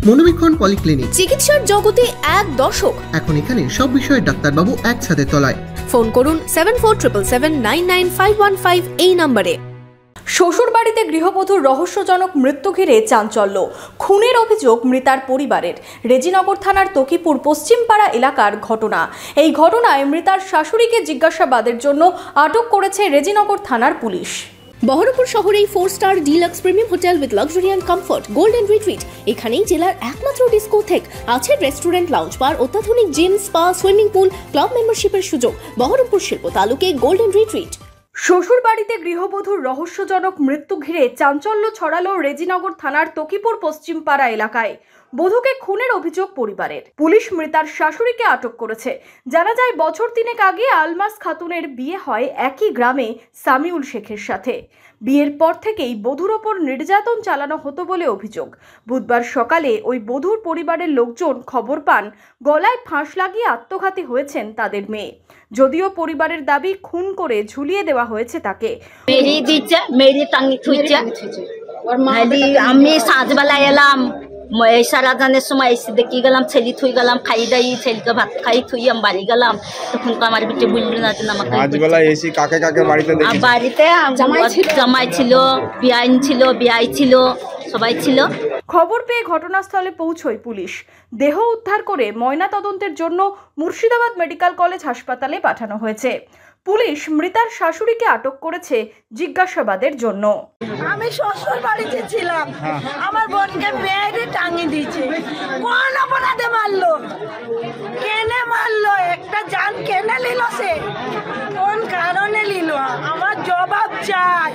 মনোবীক্ষণ polyclinic, চিকিৎসার জগতে এক দশক। এখন এখানে সব বিষয়ে ডাক্তারবাবু এক ছাদের তলায়। ফোন করুন 7477799515 এই নম্বরে। শ্বশুর বাড়িতে গৃহবধূর রহস্যজনক মৃত্যু ঘিরে চাঞ্চল্য, খুনের অভিযোগ মৃতার পরিবারের। রেজিনগর থানার তকিপুর পশ্চিমপাড়া এলাকার ঘটনা। এই ঘটনায় মৃতার শাশুড়িকে জিজ্ঞাসাবাদের জন্য আটক করেছে রেজিনগর থানার পুলিশ। বহরমপুর শহরেই 4 star deluxe premium hotel with luxury and comfort golden retreat. এখানেই জেলার একমাত্র ডিস্কোথেক, আছে রেস্টুরেন্ট, লাউঞ্জ বার, অত্যাধুনিক gym, spa, swimming pool, club মেম্বারশিপের সুযোগ। বহরমপুর শিল্প তালুকে গোল্ডেন রিট্রিট। শ্বশুর বাড়িতে গৃহবধূর রহস্যজনক মৃত্যু ঘিরে চাঞ্চল্য ছড়ালো রেজিনগর থানার তকিপুর পশ্চিমপাড়া এলাকায়। বধূকে খুনের অভিযোগ পরিবারের। পুলিশ মৃতার শাশুড়িকে আটক করেছে। জানা যায়, বছর 3 আগে আলমাস খাতুনের বিয়ে হয় একই গ্রামে সামিউল শেখের সাথে। বিয়ের পর থেকেই বধূর ওপর নির্যাতন চালানো হতো বলে অভিযোগ। বুধবার সকালে ওই বধূর পরিবারের লোকজন খবর পান গলায় ফাঁস লাগিয়ে আত্মঘাতী হয়েছেন তাদের মেয়ে। যদিও পরিবারের দাবি, খুন করে ঝুলিয়ে দেওয়া হয়েছে তাকে। আমি সাঁঝবেলায় এলাম, সারা জানের সময় এসে দেখি গেলাম, ছেলে থুই গেলাম, খাই দাই ছেলেকে ভাত খাই থুই আমি বাড়ি গেলাম। তখন তো আমার বিটে বুঝলো না যে আমাকে বাড়িতে জামাই ছিল, বিআইন ছিল, বিআই ছিল, সবাই ছিল। খবর পেয়ে ঘটনাস্থলে পৌঁছয় পুলিশ। দেহ উদ্ধার করে ময়নাতদন্তের জন্য মুর্শিদাবাদ মেডিকেল কলেজ হাসপাতালে পাঠানো হয়েছে। পুলিশ মৃতার শাশুড়িকে আটক করেছে জিজ্ঞাসাবাদের জন্য। আমি শ্বশুর বাড়িতে ছিলাম, আমার বোনকে মেয়েরে টাঙিয়ে দিয়েছে। কোন অপরাধে মারলো, কেনে মারলো, একটা জান কেনে নিল, সে কোন কারণে নিল, আমার জবাব চাই।